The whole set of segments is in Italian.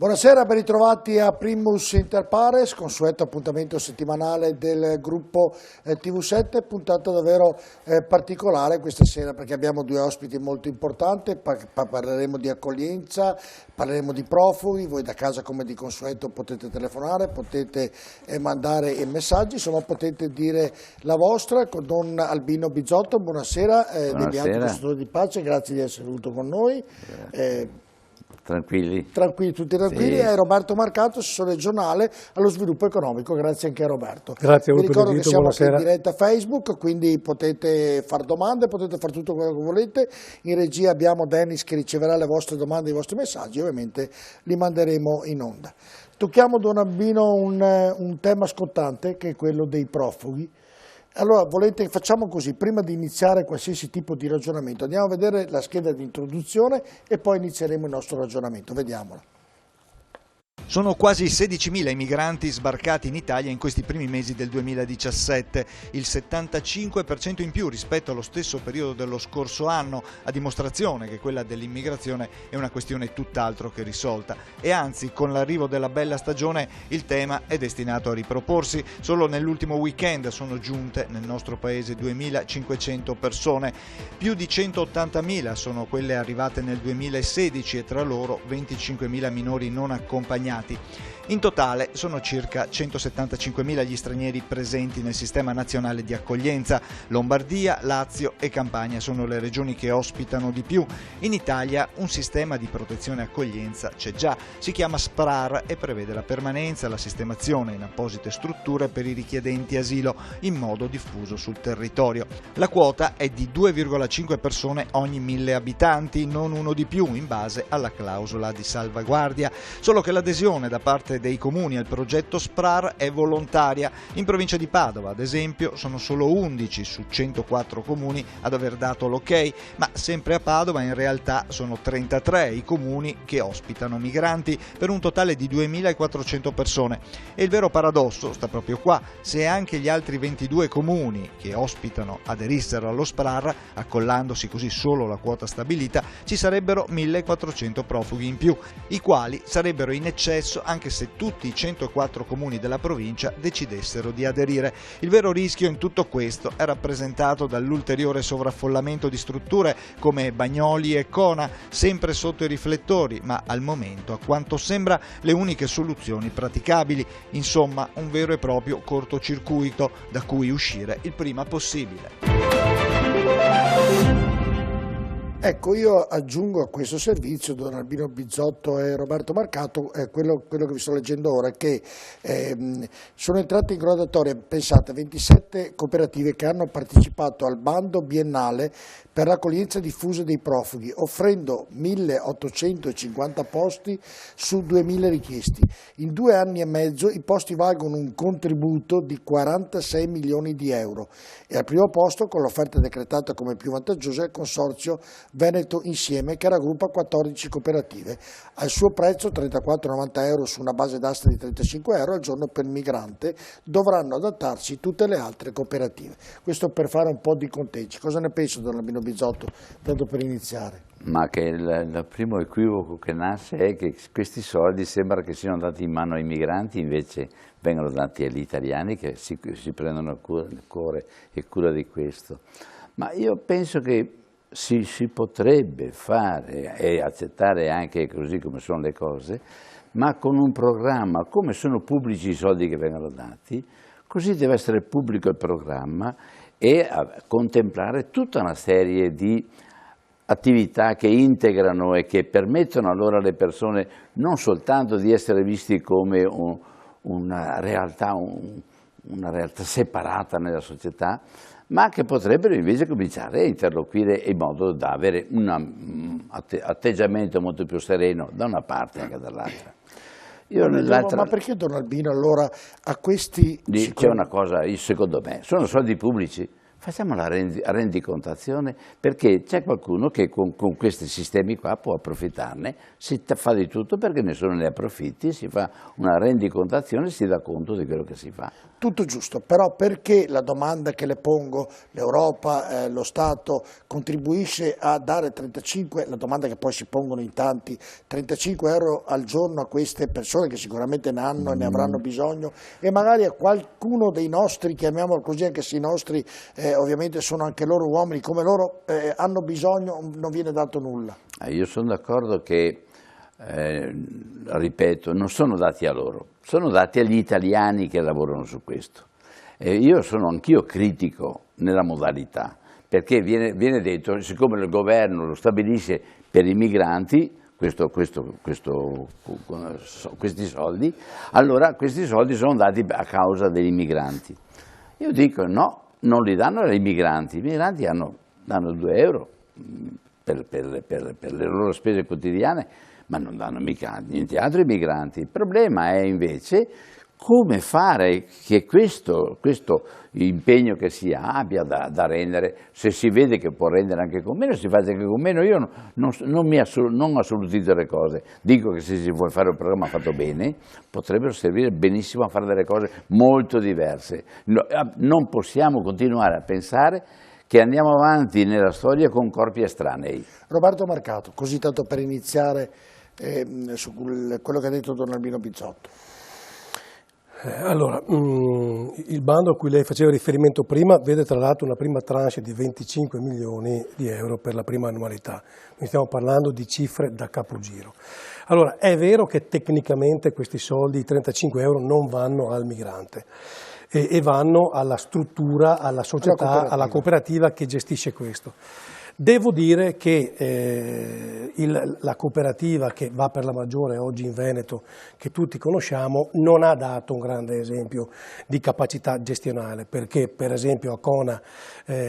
Buonasera, ben ritrovati a Primus Inter Pares, consueto appuntamento settimanale del gruppo TV7, puntata davvero particolare questa sera perché abbiamo due ospiti molto importanti, parleremo di accoglienza, parleremo di profughi, voi da casa come di consueto potete telefonare, potete mandare i messaggi, insomma potete dire la vostra con Don Albino Bizzotto, buonasera, deviante custode di pace, grazie di essere venuto con noi. Tranquilli, tutti tranquilli, sì. E Roberto Marcato, assessore regionale allo sviluppo economico, grazie anche a Roberto. Grazie a voi. Vi ricordo che siamo buonasera. In diretta Facebook, quindi potete fare domande, potete fare tutto quello che volete. In regia abbiamo Dennis che riceverà le vostre domande e i vostri messaggi, ovviamente li manderemo in onda. Tocchiamo, Don Albino, un tema scottante che è quello dei profughi. Allora, facciamo così, prima di iniziare qualsiasi tipo di ragionamento, andiamo a vedere la scheda di introduzione e poi inizieremo il nostro ragionamento, vediamola. Sono quasi 16.000 i migranti sbarcati in Italia in questi primi mesi del 2017, il 75% in più rispetto allo stesso periodo dello scorso anno, a dimostrazione che quella dell'immigrazione è una questione tutt'altro che risolta. E anzi, con l'arrivo della bella stagione, il tema è destinato a riproporsi. Solo nell'ultimo weekend sono giunte nel nostro paese 2.500 persone, più di 180.000 sono quelle arrivate nel 2016 e tra loro 25.000 minori non accompagnati. In totale sono circa 175.000 gli stranieri presenti nel sistema nazionale di accoglienza. Lombardia, Lazio e Campania sono le regioni che ospitano di più. In Italia un sistema di protezione e accoglienza c'è già, si chiama SPRAR e prevede la permanenza e la sistemazione in apposite strutture per i richiedenti asilo in modo diffuso sul territorio. La quota è di 2,5 persone ogni 1.000 abitanti, non uno di più in base alla clausola di salvaguardia, solo che l'adesione da parte dei comuni al progetto SPRAR è volontaria. In provincia di Padova, ad esempio, sono solo 11 su 104 comuni ad aver dato l'ok, ma sempre a Padova in realtà sono 33 i comuni che ospitano migranti per un totale di 2.400 persone. E il vero paradosso sta proprio qua: se anche gli altri 22 comuni che ospitano aderissero allo SPRAR, accollandosi così solo la quota stabilita, ci sarebbero 1.400 profughi in più, i quali sarebbero in eccesso anche se tutti i 104 comuni della provincia decidessero di aderire. Il vero rischio in tutto questo è rappresentato dall'ulteriore sovraffollamento di strutture come Bagnoli e Cona, sempre sotto i riflettori, ma al momento, a quanto sembra, le uniche soluzioni praticabili. Insomma, un vero e proprio cortocircuito da cui uscire il prima possibile. Ecco, io aggiungo a questo servizio, Don Albino Bizzotto e Roberto Marcato, quello che vi sto leggendo ora, che sono entrate in graduatoria, pensate, 27 cooperative che hanno partecipato al bando biennale per l'accoglienza diffusa dei profughi, offrendo 1.850 posti su 2.000 richiesti. In 2 anni e mezzo i posti valgono un contributo di 46 milioni di euro e al primo posto, con l'offerta decretata come più vantaggiosa, è il consorzio Veneto Insieme, che raggruppa 14 cooperative. Al suo prezzo, 34,90 euro su una base d'asta di 35 euro al giorno per migrante, dovranno adattarsi tutte le altre cooperative. Questo per fare un po' di conteggi. Cosa ne pensa, Don Albino Bizzotto, tanto per iniziare? Ma che il primo equivoco che nasce è che questi soldi sembra che siano dati in mano ai migranti, invece vengono dati agli italiani che si prendono cuore e cura di questo. Ma io penso che si potrebbe fare e accettare anche così come sono le cose, ma con un programma, come sono pubblici i soldi che vengono dati, così deve essere pubblico il programma e contemplare tutta una serie di attività che integrano e che permettono allora alle persone non soltanto di essere visti come una realtà separata nella società, ma che potrebbero invece cominciare a interloquire in modo da avere un atteggiamento molto più sereno da una parte e anche dall'altra. Ma perché, Don Albino, allora a questi... C'è una cosa, secondo me, sono soldi pubblici, facciamo la rendicontazione, perché c'è qualcuno che con questi sistemi qua può approfittarne, si fa di tutto perché nessuno ne approfitti, si fa una rendicontazione e si dà conto di quello che si fa. Tutto giusto, però perché la domanda che le pongo, l'Europa, lo Stato contribuisce a dare 35, la domanda che poi si pongono in tanti, 35 euro al giorno a queste persone che sicuramente ne hanno e ne avranno bisogno, e magari a qualcuno dei nostri, chiamiamolo così, anche se i nostri ovviamente sono anche loro uomini, come loro hanno bisogno, non viene dato nulla. Io sono d'accordo che, ripeto, non sono dati a loro, sono dati agli italiani che lavorano su questo. Io sono anch'io critico nella modalità, perché viene detto, siccome il governo lo stabilisce per i migranti, questi soldi, allora questi soldi sono dati a causa degli migranti. Io dico no, non li danno ai migranti, i migranti danno 2 euro per le loro spese quotidiane, ma non danno mica niente altro ai migranti. Il problema è invece come fare che questo impegno che si abbia da rendere, se si vede che può rendere anche con meno, si faccia anche con meno. Io non assolutizzo le cose, dico che se si vuole fare un programma fatto bene, potrebbero servire benissimo a fare delle cose molto diverse. Non possiamo continuare a pensare che andiamo avanti nella storia con corpi estranei. Roberto Marcato, così tanto per iniziare su quello che ha detto Don Albino Bizzotto. Allora, il bando a cui lei faceva riferimento prima vede tra l'altro una prima tranche di 25 milioni di euro per la prima annualità, quindi stiamo parlando di cifre da capogiro. Allora, è vero che tecnicamente questi soldi, i 35 euro, non vanno al migrante e vanno alla struttura, alla società, alla cooperativa che gestisce questo. Devo dire che la cooperativa che va per la maggiore oggi in Veneto, che tutti conosciamo, non ha dato un grande esempio di capacità gestionale, perché per esempio a Cona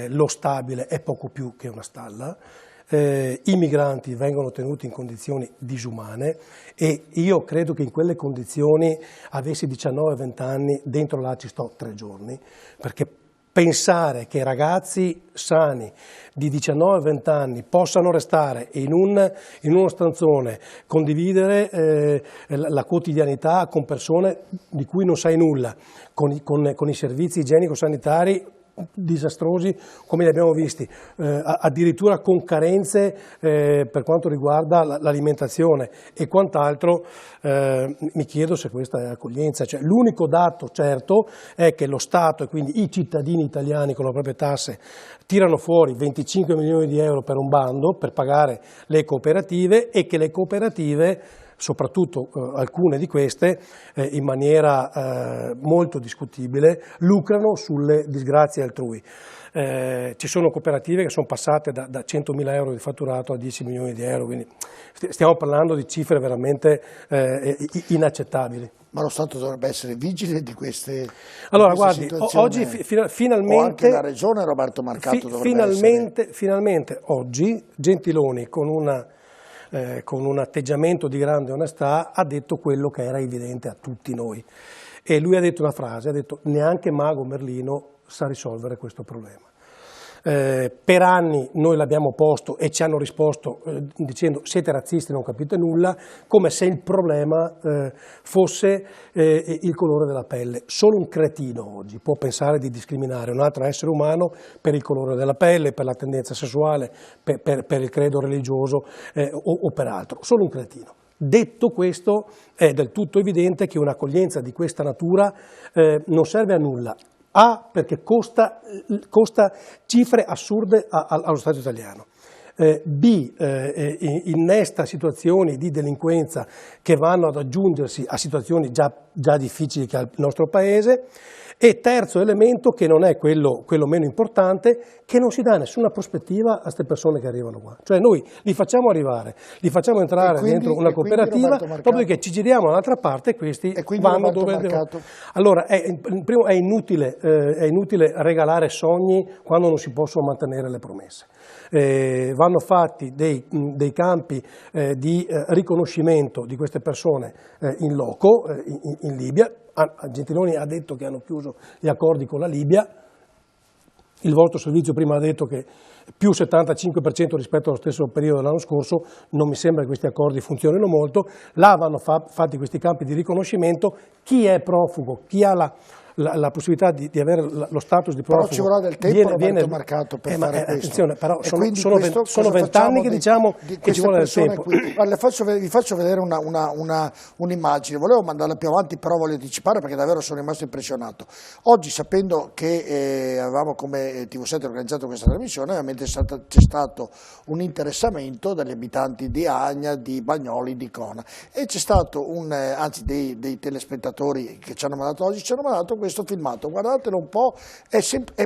lo stabile è poco più che una stalla, i migranti vengono tenuti in condizioni disumane e io credo che in quelle condizioni, avessi 19-20 anni, dentro là ci sto 3 giorni, perché pensare che ragazzi sani di 19-20 anni possano restare in uno stanzone, condividere la quotidianità con persone di cui non sai nulla, con i servizi igienico-sanitari disastrosi come li abbiamo visti, addirittura con carenze per quanto riguarda l'alimentazione e quant'altro, mi chiedo se questa è accoglienza. Cioè, l'unico dato certo è che lo Stato e quindi i cittadini italiani con le proprie tasse tirano fuori 25 milioni di euro per un bando per pagare le cooperative e che le cooperative, soprattutto alcune di queste, in maniera molto discutibile, lucrano sulle disgrazie altrui. Ci sono cooperative che sono passate da 100.000 euro di fatturato a 10 milioni di euro, quindi stiamo parlando di cifre veramente inaccettabili. Ma lo Stato dovrebbe essere vigile di queste Allora, guardi, oggi finalmente... O anche la Regione, Roberto Marcato, dovrebbe finalmente oggi Gentiloni, con un atteggiamento di grande onestà, ha detto quello che era evidente a tutti noi. E lui ha detto una frase, ha detto: neanche Mago Merlino sa risolvere questo problema. Per anni noi l'abbiamo posto e ci hanno risposto dicendo: siete razzisti, non capite nulla, come se il problema fosse il colore della pelle. Solo un cretino oggi può pensare di discriminare un altro essere umano per il colore della pelle, per la tendenza sessuale, per il credo religioso o per altro. Solo un cretino. Detto questo, è del tutto evidente che un'accoglienza di questa natura non serve a nulla. A, perché costa cifre assurde allo Stato italiano. B, innesta situazioni di delinquenza che vanno ad aggiungersi a situazioni già difficili che ha il nostro Paese. E terzo elemento, che non è quello meno importante, che non si dà nessuna prospettiva a queste persone che arrivano qua. Cioè noi li facciamo arrivare, li facciamo entrare dentro una cooperativa, dopodiché ci giriamo dall'altra parte e questi vanno dove devono. Allora primo è inutile regalare sogni quando non si possono mantenere le promesse. Vanno fatti dei campi di riconoscimento di queste persone in loco, in Libia. Gentiloni ha detto che hanno chiuso gli accordi con la Libia. il vostro servizio prima ha detto che più 75% rispetto allo stesso periodo dell'anno scorso, non mi sembra che questi accordi funzionino molto, là vanno fatti questi campi di riconoscimento, chi è profugo, chi ha la possibilità di avere lo status di profugo. Però ci vorrà del tempo, viene marcato per fare questo. Attenzione, però sono 20 anni che diciamo che ci vuole del tempo. Guarda, vi faccio vedere un'immagine, volevo mandarla più avanti, però voglio anticipare perché davvero sono rimasto impressionato. Oggi, sapendo che avevamo come TV7 organizzato questa trasmissione, ovviamente c'è stato un interessamento dagli abitanti di Agna, di Bagnoli, di Cona, e c'è stato anzi dei telespettatori che ci hanno mandato oggi, ci hanno mandato questo filmato, guardatelo un po', è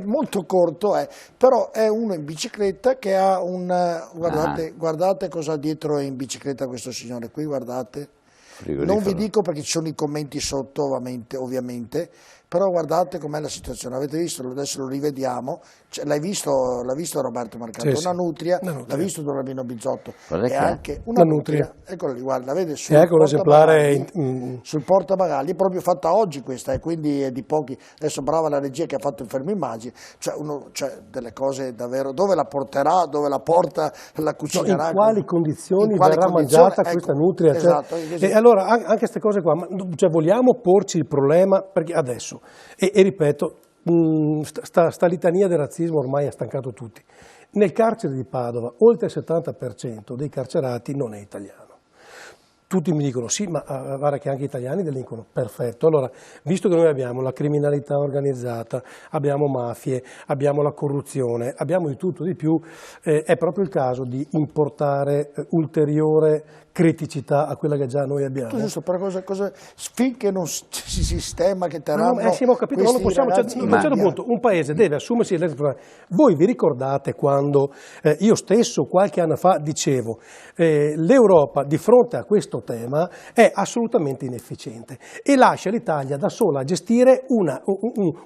molto corto, però è uno in bicicletta che ha guardate cosa ha dietro in bicicletta questo signore qui, guardate, non vi dico perché ci sono i commenti sotto ovviamente, però guardate com'è la situazione, avete visto, adesso lo rivediamo, l'hai visto Roberto Marcato, sì, una nutria, l'ha visto Don Albino Bizzotto, e anche una nutria, eccola lì, guarda, vede sul portabagagli, è proprio fatta oggi questa e quindi è di pochi, adesso brava la regia che ha fatto il fermo immagini, cioè delle cose davvero, dove la porterà, dove la porta, la cucinerà, in quali condizioni verrà mangiata questa nutria, esatto, e allora anche queste cose qua, vogliamo porci il problema, perché adesso e ripeto, sta litania del razzismo ormai ha stancato tutti. Nel carcere di Padova oltre il 70% dei carcerati non è italiano. Tutti mi dicono sì, ma guarda che anche gli italiani delinquono. Perfetto, allora visto che noi abbiamo la criminalità organizzata, abbiamo mafie, abbiamo la corruzione, abbiamo di tutto di più, è proprio il caso di importare ulteriore criticità a quella che già noi abbiamo. Giusto, però finché non si sistema che terranno sì, ho capito, non lo possiamo, a un certo punto un paese deve assumersi le responsabilità. Voi vi ricordate quando io stesso qualche anno fa dicevo l'Europa di fronte a questo tema è assolutamente inefficiente e lascia l'Italia da sola a gestire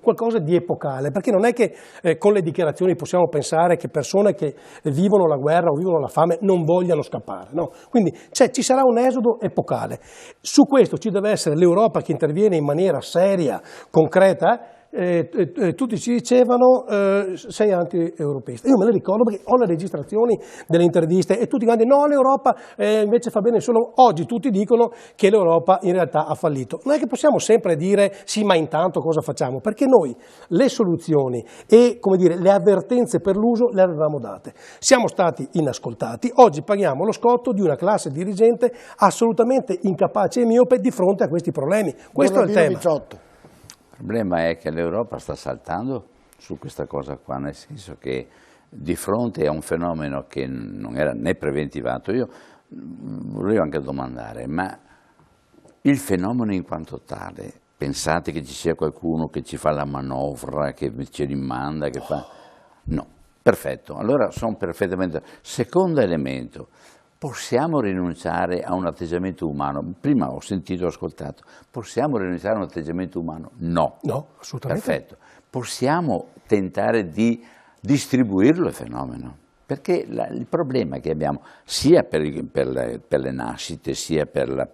qualcosa di epocale, perché non è che con le dichiarazioni possiamo pensare che persone che vivono la guerra o vivono la fame non vogliano scappare, no? Quindi ci sarà un esodo epocale. Su questo ci deve essere l'Europa che interviene in maniera seria, concreta. Tutti ci dicevano sei anti-europeista. Io me le ricordo perché ho le registrazioni delle interviste e tutti quanti no, l'Europa invece fa bene solo. Oggi tutti dicono che l'Europa in realtà ha fallito. Non è che possiamo sempre dire sì, ma intanto cosa facciamo? Perché noi le soluzioni e le avvertenze per l'uso le avevamo date. Siamo stati inascoltati, oggi paghiamo lo scotto di una classe dirigente assolutamente incapace e miope di fronte a questi problemi. Questo è il tema. Il problema è che l'Europa sta saltando su questa cosa qua, nel senso che di fronte a un fenomeno che non era né preventivato, io volevo anche domandare, ma il fenomeno in quanto tale, pensate che ci sia qualcuno che ci fa la manovra, che ci rimanda, che fa... No, perfetto, allora sono perfettamente... Secondo elemento, possiamo rinunciare a un atteggiamento umano? Prima ho ascoltato, possiamo rinunciare a un atteggiamento umano? No. No, assolutamente. Perfetto. Possiamo tentare di distribuirlo il fenomeno? Perché il problema che abbiamo, sia per le nascite, sia per la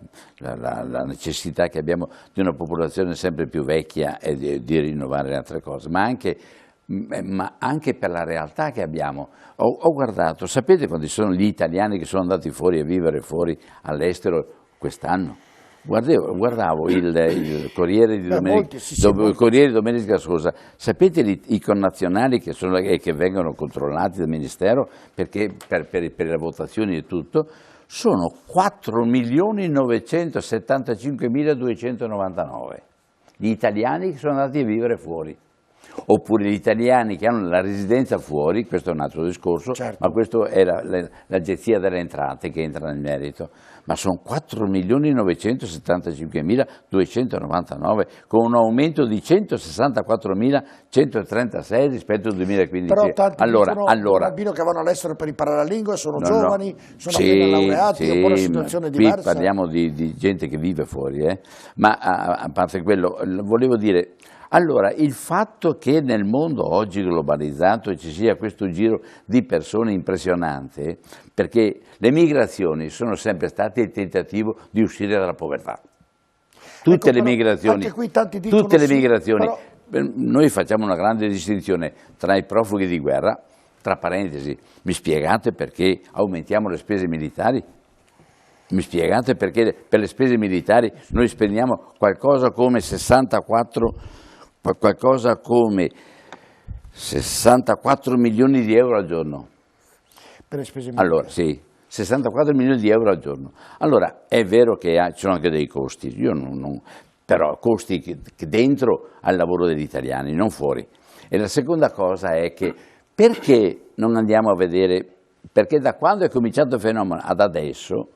necessità che abbiamo di una popolazione sempre più vecchia e di rinnovare altre cose, ma anche per la realtà che abbiamo. Ho guardato, sapete quanti sono gli italiani che sono andati fuori a vivere fuori all'estero quest'anno? Guardavo il Corriere di domenica scorsa, sapete i connazionali che vengono controllati dal Ministero perché per le votazioni e tutto, sono 4.975.299 gli italiani che sono andati a vivere fuori. Oppure gli italiani che hanno la residenza fuori, questo è un altro discorso, certo. Ma questo è l'Agenzia delle Entrate che entra nel merito, ma sono 4.975.299 con un aumento di 164.136 rispetto al 2015. Però tanti Albino che vanno all'estero per imparare la lingua, sono giovani, sono appena laureati, oppure situazione diversa. Qui parliamo di gente che vive fuori, ma a parte quello, volevo dire... Allora, il fatto che nel mondo oggi globalizzato ci sia questo giro di persone impressionante, perché le migrazioni sono sempre state il tentativo di uscire dalla povertà. Tutte le migrazioni, noi facciamo una grande distinzione tra i profughi di guerra, tra parentesi, mi spiegate perché aumentiamo le spese militari? Mi spiegate perché per le spese militari noi spendiamo qualcosa come 64 milioni di euro al giorno? Per le spese militari. Allora, sì, 64 milioni di euro al giorno. Allora, è vero che ci sono anche dei costi, però costi che dentro al lavoro degli italiani, non fuori. E la seconda cosa è che perché non andiamo a vedere, perché da quando è cominciato il fenomeno ad adesso,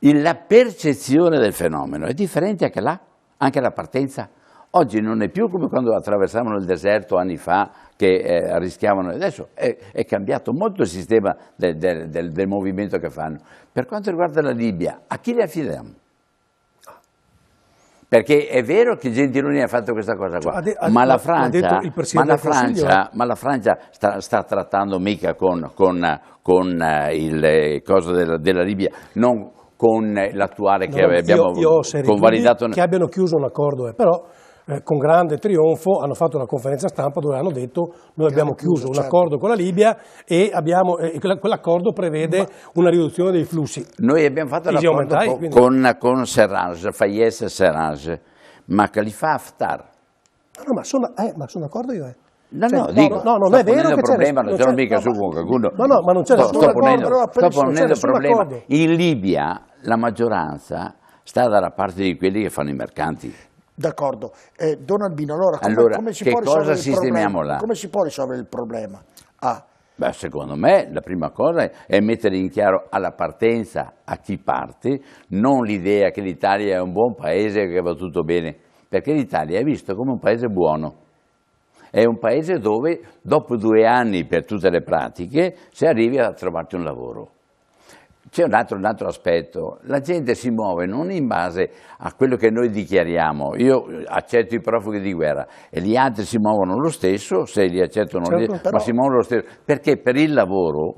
la percezione del fenomeno è differente anche là, anche la partenza. Oggi non è più come quando attraversavano il deserto anni fa che rischiavano, adesso è cambiato molto il sistema del movimento che fanno. Per quanto riguarda la Libia, a chi le affidiamo? Perché è vero che Gentiloni ha fatto questa cosa qua, ma la Francia sta trattando mica con il coso della Libia, non con l'attuale che abbiamo convalidato. Che abbiano chiuso un accordo, però con grande trionfo hanno fatto una conferenza stampa dove hanno detto noi abbiamo chiuso un accordo con la Libia e quell'accordo prevede una riduzione dei flussi. Noi abbiamo fatto l'accordo con Serraj, Fayez Serraj, ma Khalifa Haftar. No, ma sono d'accordo io. Non è vero che problema, non c'è mica su qualcuno. No, ma non c'è sto ponendo il problema. In Libia la maggioranza sta dalla parte di quelli che fanno i mercanti. D'accordo. Don Albino, allora come si può risolvere il problema? Beh, secondo me la prima cosa è mettere in chiaro alla partenza a chi parte, non l'idea che l'Italia è un buon paese, che va tutto bene, perché l'Italia è visto come un paese buono. È un paese dove dopo 2 anni per tutte le pratiche si arrivi a trovarti un lavoro. C'è un altro aspetto, la gente si muove non in base a quello che noi dichiariamo, io accetto i profughi di guerra e gli altri si muovono lo stesso, se li accettano, ma si muovono lo stesso, perché per il lavoro,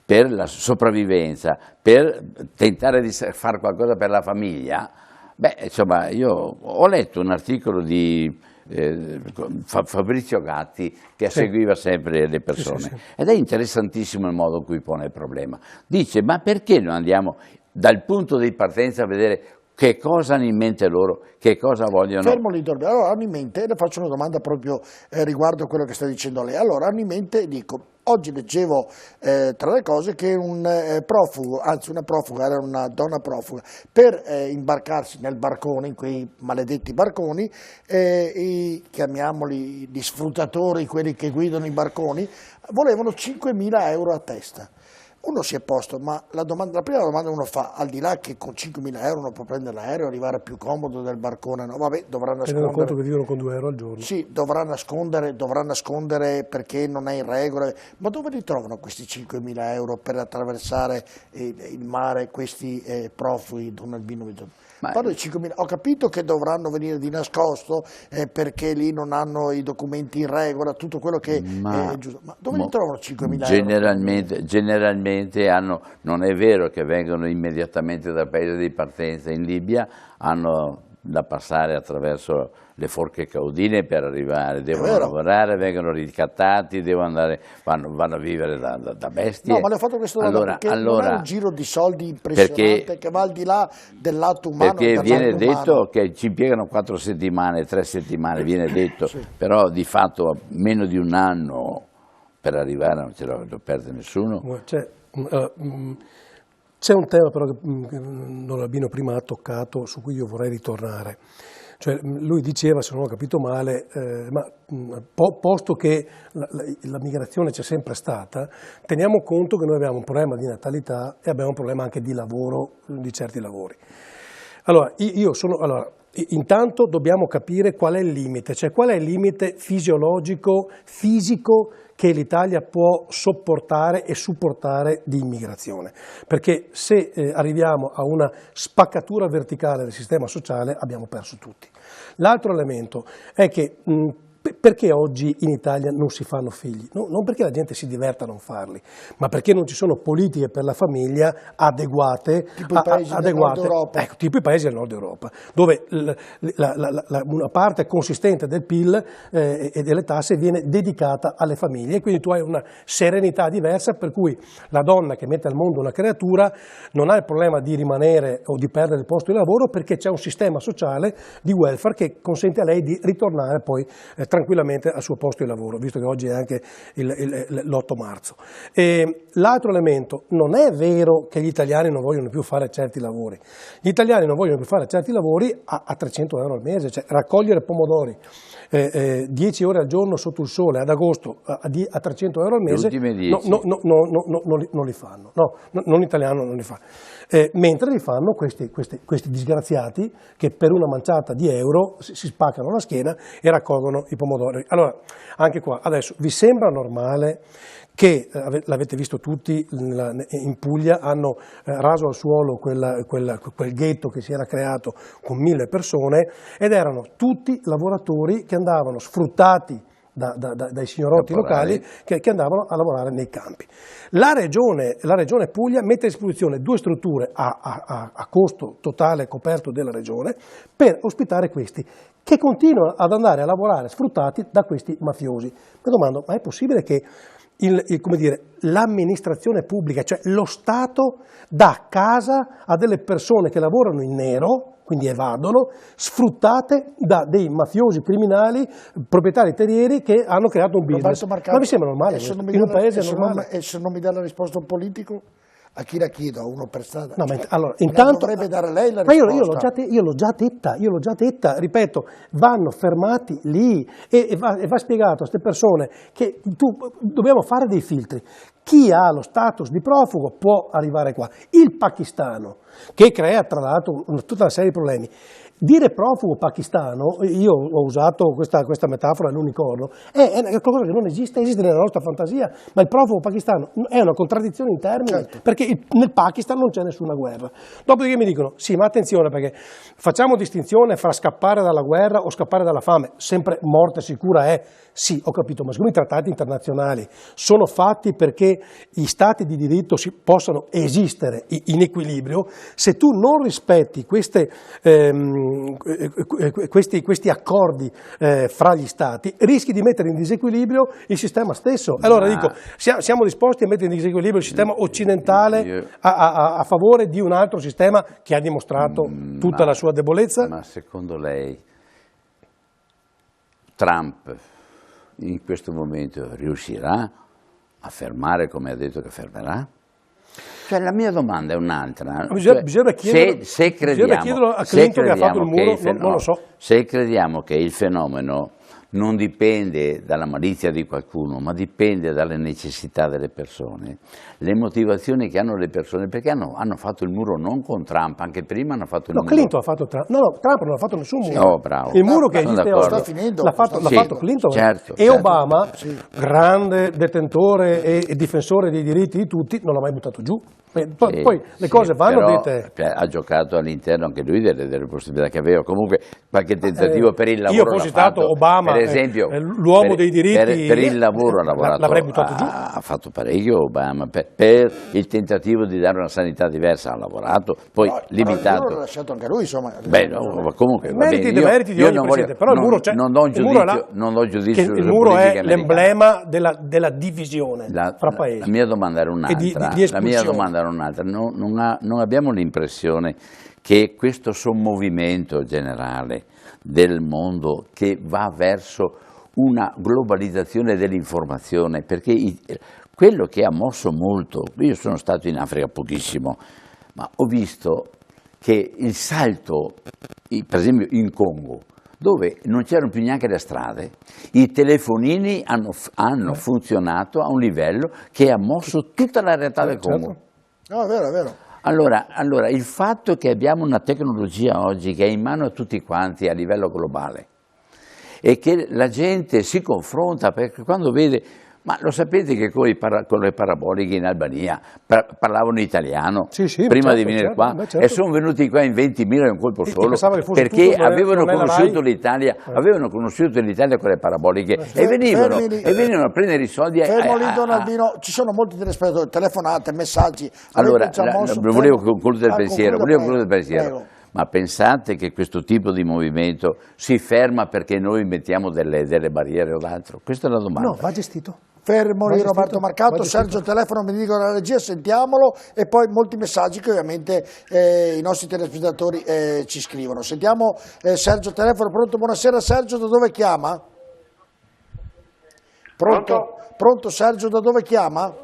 per la sopravvivenza, per tentare di fare qualcosa per la famiglia, insomma io ho letto un articolo di Fabrizio Gatti che seguiva sempre le persone ed è interessantissimo il modo in cui pone il problema. Dice: ma perché non andiamo dal punto di partenza a vedere che cosa hanno in mente loro, che cosa vogliono? Fermo lì, allora hanno in mente, le faccio una domanda proprio riguardo a quello che sta dicendo lei. Allora hanno in mente, oggi leggevo tra le cose che un profugo, anzi una profuga, era una donna profuga, per imbarcarsi nel barcone, in quei maledetti barconi, chiamiamoli gli sfruttatori, quelli che guidano i barconi, volevano 5.000 euro a testa. Uno si è posto, ma la prima domanda uno fa, al di là che con 5.000 euro uno può prendere l'aereo e arrivare più comodo del barcone, no? Vabbè, dovrà nascondere. Tenendo conto che vivono con 2 euro al giorno. Sì, dovrà nascondere perché non è in regola. Ma dove li trovano questi 5.000 euro per attraversare il mare questi profughi, Don Albino? Parlo di 5.000. Ho capito che dovranno venire di nascosto perché lì non hanno i documenti in regola, tutto quello che è giusto. Ma dove li trovano 5.000 euro? Generalmente non è vero che vengono immediatamente dal paese di partenza in Libia, hanno da passare attraverso le forche caudine per arrivare, devono lavorare, vengono ricattati, vanno a vivere da bestie. No, ma le ho fatto questo perché non è un giro di soldi impressionante che va al di là del lato umano. Perché viene detto che ci impiegano 4 settimane, 3 settimane, viene detto, però di fatto meno di un anno per arrivare non ce lo perde nessuno. C'è un tema però che Don Albino prima ha toccato, su cui io vorrei ritornare. Cioè, lui diceva, se non ho capito male, posto che la migrazione c'è sempre stata, teniamo conto che noi abbiamo un problema di natalità e abbiamo un problema anche di lavoro, di certi lavori. Allora, intanto dobbiamo capire qual è il limite, cioè qual è il limite fisiologico, fisico, che l'Italia può sopportare e supportare di immigrazione, perché se arriviamo a una spaccatura verticale del sistema sociale abbiamo perso tutti. L'altro elemento è che Perché oggi in Italia non si fanno figli? No, non perché la gente si diverta a non farli, ma perché non ci sono politiche per la famiglia adeguate. Tipo i paesi del Nord Europa. Ecco, tipo i paesi del Nord Europa, dove una parte consistente del PIL e delle tasse viene dedicata alle famiglie, e quindi tu hai una serenità diversa, per cui la donna che mette al mondo una creatura non ha il problema di rimanere o di perdere il posto di lavoro, perché c'è un sistema sociale di welfare che consente a lei di ritornare poi tranquillamente al suo posto di lavoro, visto che oggi è anche l'8 marzo. L'altro elemento: non è vero che gli italiani non vogliono più fare certi lavori. Gli italiani non vogliono più fare certi lavori a 300 euro al mese, cioè raccogliere pomodori 10 ore al giorno sotto il sole ad agosto a 300 euro al mese, non li fanno, non l'italiano non li fa. Mentre li fanno questi disgraziati che per una manciata di euro si spaccano la schiena e raccolgono i pomodori. Allora, anche qua, adesso, vi sembra normale che, l'avete visto tutti, in Puglia hanno raso al suolo quel ghetto che si era creato con 1000 persone, ed erano tutti lavoratori che andavano sfruttati dai signorotti locali che andavano a lavorare nei campi. La regione Puglia mette a disposizione 2 strutture a costo totale coperto della regione per ospitare questi, che continuano ad andare a lavorare sfruttati da questi mafiosi. Mi domando, ma è possibile che l'amministrazione pubblica, cioè lo Stato, dà casa a delle persone che lavorano in nero, quindi evadono, sfruttate da dei mafiosi criminali, proprietari terrieri che hanno creato un business? Ma vi sembra normale? In un paese normale? E se non mi dà la risposta un politico? A chi la chiedo? A uno per strada? No, allora, intanto dovrebbe dare lei la risposta. Ma io l'ho già detta, ripeto, vanno fermati lì e va spiegato a queste persone che dobbiamo fare dei filtri. Chi ha lo status di profugo può arrivare qua. Il pakistano, che crea tra l'altro tutta una serie di problemi. Dire profugo pakistano, io ho usato questa metafora dell'unicorno, è qualcosa che non esiste nella nostra fantasia, ma il profugo pakistano è una contraddizione in termini, certo, perché nel Pakistan non c'è nessuna guerra. Dopodiché mi dicono, sì, ma attenzione, perché facciamo distinzione fra scappare dalla guerra o scappare dalla fame, sempre morte sicura è. Sì, ho capito, ma siccome i trattati internazionali sono fatti perché gli stati di diritto possano esistere in equilibrio, se tu non rispetti questi accordi fra gli stati, rischi di mettere in disequilibrio il sistema stesso. Allora dico, siamo disposti a mettere in disequilibrio il sistema occidentale a favore di un altro sistema che ha dimostrato tutta la sua debolezza? Ma secondo lei Trump in questo momento riuscirà a fermare come ha detto che fermerà? Cioè, la mia domanda è un'altra. Bisogna chiederlo a Clinton che ha fatto il muro, non lo so. Se crediamo che il fenomeno non dipende dalla malizia di qualcuno, ma dipende dalle necessità delle persone, le motivazioni che hanno le persone, perché hanno fatto il muro non con Trump, anche prima hanno fatto il muro. Clinton ha fatto Trump. No, Trump non ha fatto nessun muro. Oh, bravo. Il muro che esiste oggi l'ha fatto Clinton. Certo, e Obama, grande detentore e difensore dei diritti di tutti, non l'ha mai buttato giù. Poi le cose vanno dette. Ha giocato all'interno anche lui delle possibilità che aveva, comunque qualche tentativo per il lavoro. Io fossi stato Obama, per esempio, l'uomo dei diritti, per il lavoro ha lavorato, l'avrei buttato giù. Ha fatto parecchio Obama, per il tentativo di dare una sanità diversa ha lavorato, poi limitato. Però l'ha lasciato anche lui, insomma. Beh, no, ma comunque va bene. Demeriti di ogni presidente, però il muro c'è. Non do un giudizio. Il muro è l'emblema della divisione fra paesi. La mia domanda era un'altra. Non abbiamo l'impressione che questo sommovimento generale del mondo che va verso una globalizzazione dell'informazione, perché quello che ha mosso molto, io sono stato in Africa pochissimo, ma ho visto che il salto, per esempio in Congo, dove non c'erano più neanche le strade, i telefonini hanno funzionato a un livello che ha mosso tutta la realtà del Congo. No, è vero, è vero. Allora, il fatto che abbiamo una tecnologia oggi che è in mano a tutti quanti a livello globale e che la gente si confronta, perché quando vede Ma lo sapete che con le paraboliche in Albania parlavano italiano prima di venire qua e sono venuti qua in 20.000 in un colpo solo perché avevano conosciuto l'Italia con le paraboliche e venivano a prendere i soldi. Fermo lì, Don Albino, ci sono molti telespettatori, telefonate, messaggi. Allora, volevo concludere il pensiero. Ma pensate che questo tipo di movimento si ferma perché noi mettiamo delle barriere o altro? Questa è la domanda. No, va gestito. Fermo lì Roberto Marcato, Sergio telefono, mi dicono la regia, sentiamolo, e poi molti messaggi che ovviamente i nostri telespettatori ci scrivono. Sentiamo Sergio telefono, pronto? Buonasera Sergio, da dove chiama? Pronto? Pronto Sergio, da dove chiama?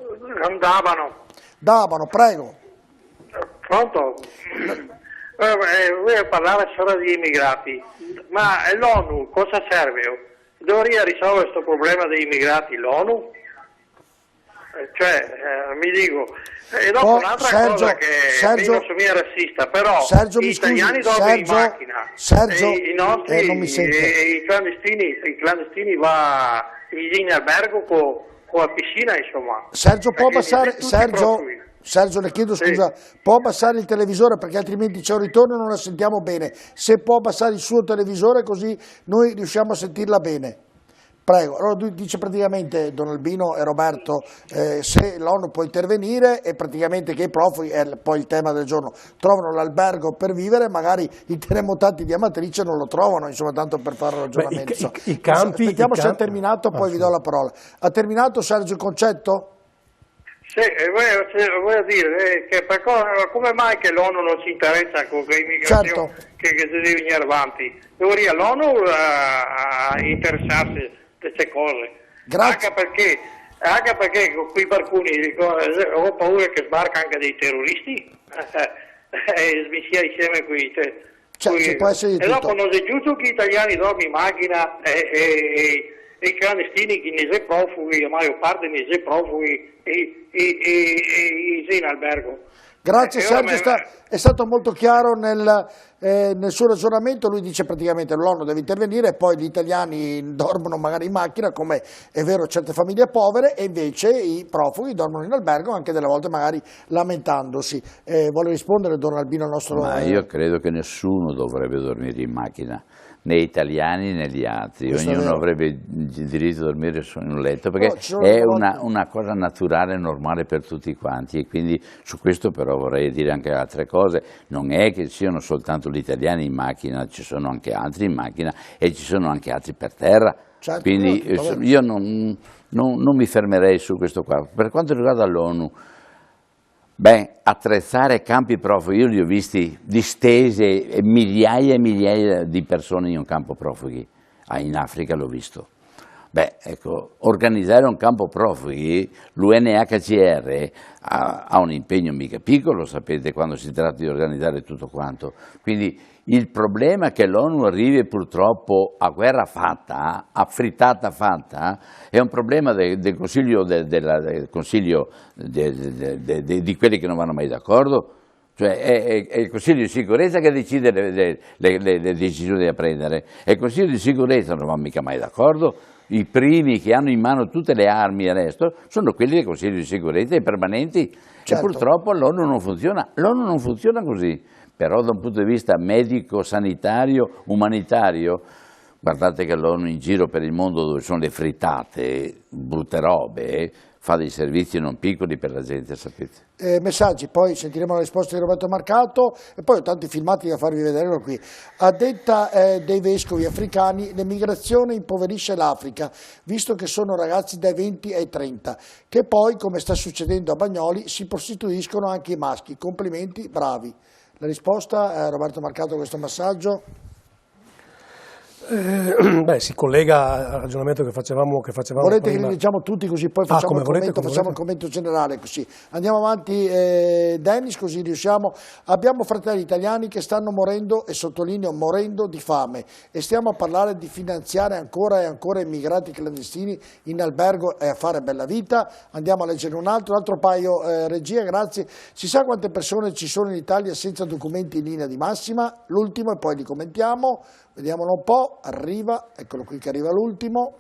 D'Abano, prego. Pronto? Voglio parlare solo di immigrati, ma l'ONU cosa serve? Dovrebbe risolvere questo problema degli immigrati l'ONU? Mi dico, e dopo un'altra cosa che non sono mica razzista, però Sergio, gli italiani dormono in macchina, i nostri non mi sente. i clandestini va in albergo con la piscina, insomma. Sergio, può abbassare, Sergio, le chiedo scusa, può abbassare il televisore perché altrimenti c'è un ritorno e non la sentiamo bene. Se può abbassare il suo televisore così noi riusciamo a sentirla bene. Prego. Allora lui dice praticamente, Don Albino e Roberto, se l'ONU può intervenire e praticamente che i profughi, è poi il tema del giorno, trovano l'albergo per vivere, magari i terremotati di Amatrice non lo trovano, insomma, tanto per fare un ragionamento. I campi... Aspettiamo se ha terminato, poi vi do la parola. Ha terminato Sergio il concetto? Sì, voglio dire che come mai che l'ONU non si interessa con l'immigrazione che si deve venire avanti? Dovrebbe l'ONU interessarsi di queste cose. Grazie. Anche perché con quei barconi ho paura che sbarca anche dei terroristi e mi sia insieme qui. Può essere di e tutto. dopo non è giusto che gli italiani dormono in macchina e i clandestini che ne sono profughi, la maggior parte ne sono profughi e in albergo. Grazie Sergio, è stato molto chiaro nel suo ragionamento. Lui dice praticamente l'ONU deve intervenire e poi gli italiani dormono magari in macchina, come è vero certe famiglie povere, e invece i profughi dormono in albergo, anche delle volte magari lamentandosi. Vuole rispondere Don Albino al nostro... Ma io credo che nessuno dovrebbe dormire in macchina, né italiani né gli altri. Questo ognuno avrebbe il diritto di dormire in un letto perché è una cosa naturale e normale per tutti quanti, e quindi su questo però vorrei dire anche altre cose. Non è che siano soltanto gli italiani in macchina, ci sono anche altri in macchina e ci sono anche altri per terra. Certo, quindi io non mi fermerei su questo qua. Per quanto riguarda l'ONU, attrezzare campi profughi, io li ho visti distese, migliaia e migliaia di persone in un campo profughi, in Africa l'ho visto. Organizzare un campo profughi, l'UNHCR ha un impegno mica piccolo, sapete, quando si tratta di organizzare tutto quanto. Quindi il problema è che l'ONU arrivi purtroppo a guerra fatta, a frittata fatta, è un problema del Consiglio, di quelli che non vanno mai d'accordo. Cioè è il Consiglio di sicurezza che decide le decisioni da prendere, e il Consiglio di sicurezza non va mica mai d'accordo. I primi che hanno in mano tutte le armi e il resto sono quelli del Consiglio di sicurezza, i permanenti, e purtroppo l'ONU non funziona così. Però da un punto di vista medico, sanitario, umanitario, guardate che l'ONU in giro per il mondo, dove sono le frittate, brutte robe, fa dei servizi non piccoli per la gente, sapete. Messaggi, poi sentiremo la risposta di Roberto Marcato e poi ho tanti filmati da farvi vedere qui. A detta dei vescovi africani, l'emigrazione impoverisce l'Africa, visto che sono ragazzi dai 20 ai 30, che poi, come sta succedendo a Bagnoli, si prostituiscono anche i maschi. Complimenti, bravi. La risposta, Roberto Marcato, a questo messaggio? Si collega al ragionamento che facevamo Volete prima. che li diciamo tutti così poi facciamo il commento generale così. Andiamo avanti, Dennis, così riusciamo. Abbiamo fratelli italiani che stanno morendo, e sottolineo morendo, di fame, e stiamo a parlare di finanziare ancora e ancora immigrati clandestini in albergo e a fare bella vita. Andiamo a leggere un altro paio, regia, grazie. Si sa quante persone ci sono in Italia senza documenti in linea di massima? L'ultimo e poi li commentiamo. Vediamolo un po', arriva, eccolo qui che arriva l'ultimo.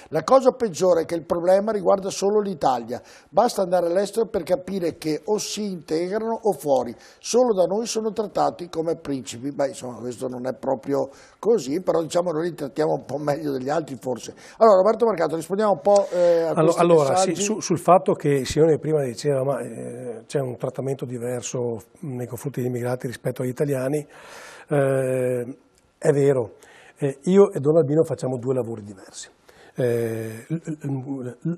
La cosa peggiore è che il problema riguarda solo l'Italia, basta andare all'estero per capire che o si integrano o fuori, solo da noi sono trattati come principi. Beh, insomma, questo non è proprio così, però diciamo noi li trattiamo un po' meglio degli altri forse. Allora Roberto Marcato, rispondiamo un po' a questi messaggi. Sì, sul fatto che Simone prima diceva ma c'è un trattamento diverso nei confronti degli immigrati rispetto agli italiani, è vero, io e Don Albino facciamo due lavori diversi.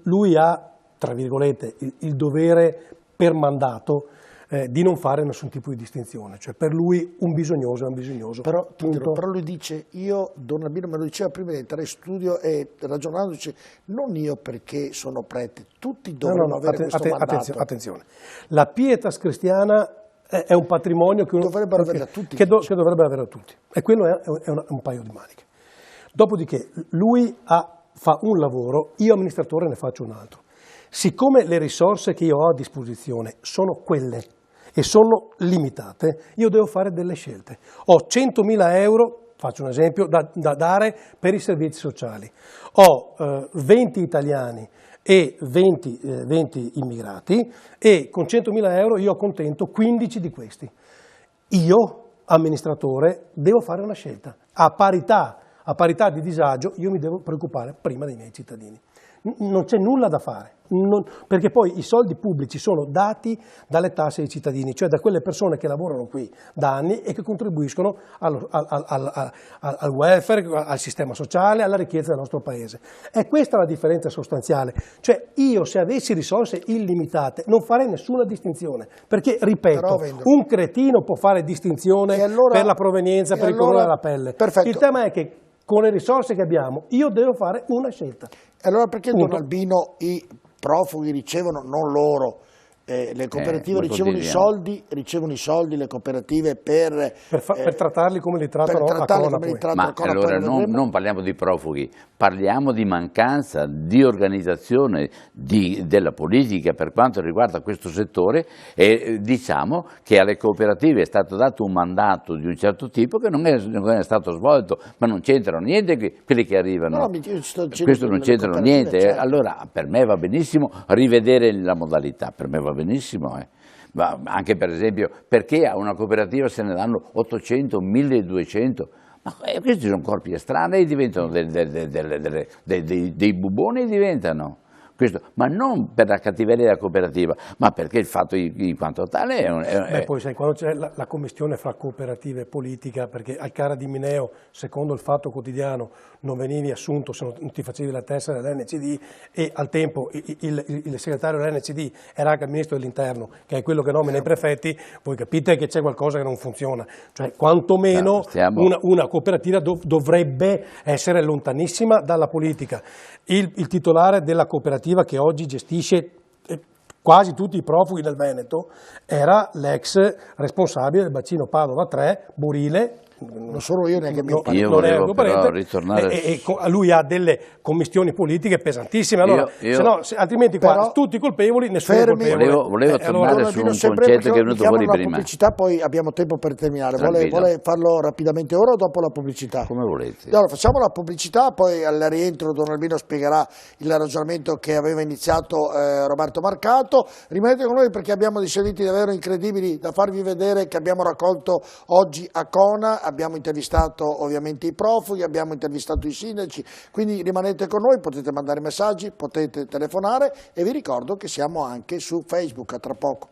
Lui ha, tra virgolette, il dovere per mandato di non fare nessun tipo di distinzione, cioè per lui un bisognoso è un bisognoso. Però lui dice, Don Albino me lo diceva prima di entrare in studio e ragionando dice, non io perché sono prete, tutti dovremmo avere questo mandato. Attenzione, la pietas cristiana è un patrimonio che dovrebbero avere tutti, che dovrebbero avere tutti, e quello è un paio di maniche. Dopodiché lui fa un lavoro, io amministratore ne faccio un altro. Siccome le risorse che io ho a disposizione sono quelle e sono limitate, io devo fare delle scelte. Ho 100.000 euro, faccio un esempio, da dare per i servizi sociali. Ho 20 italiani e 20 immigrati e con 100.000 euro io accontento 15 di questi. Io, amministratore, devo fare una scelta. A parità di disagio io mi devo preoccupare prima dei miei cittadini. Non c'è nulla da fare, perché poi i soldi pubblici sono dati dalle tasse dei cittadini, cioè da quelle persone che lavorano qui da anni e che contribuiscono al welfare, al sistema sociale, alla ricchezza del nostro paese. È questa la differenza sostanziale, cioè io se avessi risorse illimitate non farei nessuna distinzione, perché ripeto, un cretino può fare distinzione per la provenienza, per il colore della pelle. Perfetto. Il tema è che con le risorse che abbiamo io devo fare una scelta. Allora perché Don Albino i profughi ricevono, non loro, le cooperative ricevono i soldi, le cooperative per trattarli come li trattano a Cona poi. Ma allora non parliamo di profughi, parliamo di mancanza di organizzazione della politica per quanto riguarda questo settore, e diciamo che alle cooperative è stato dato un mandato di un certo tipo che non è stato svolto, ma non c'entrano niente quelli che arrivano. Questo non c'entrano niente, certo. Allora per me va benissimo rivedere la modalità, per me va benissimo. Ma anche per esempio perché a una cooperativa se ne danno 800, 1200, ma questi sono corpi estranei, diventano dei bubboni, diventano. Questo, ma non per la cattiveria della cooperativa, ma perché il fatto in quanto tale è... Poi sai, quando c'è la commistione fra cooperativa e politica, perché al Cara di Mineo, secondo il Fatto Quotidiano, non venivi assunto se non ti facevi la tessera dell'NCD, e al tempo il segretario dell'NCD era anche il ministro dell'Interno, che è quello che nomina i prefetti, voi capite che c'è qualcosa che non funziona. Cioè, quantomeno una cooperativa dovrebbe essere lontanissima dalla politica. Il titolare della cooperativa che oggi gestisce quasi tutti i profughi del Veneto era l'ex responsabile del bacino Padova 3, Burile. Non sono io neanche mio padre. Io volevo però ritornare... lui ha delle commistioni politiche pesantissime, allora, altrimenti qua tutti colpevoli, nessuno è colpevole. Volevo tornare su un concetto che è venuto fuori prima. Pubblicità, poi abbiamo tempo per terminare. Vuole farlo rapidamente ora o dopo la pubblicità? Come volete. Allora facciamo la pubblicità, poi al rientro Don Albino spiegherà il ragionamento che aveva iniziato Roberto Marcato. Rimanete con noi perché abbiamo dei servizi davvero incredibili da farvi vedere, che abbiamo raccolto oggi a Cona. Abbiamo intervistato ovviamente i profughi, abbiamo intervistato i sindaci, quindi rimanete con noi, potete mandare messaggi, potete telefonare e vi ricordo che siamo anche su Facebook, a tra poco.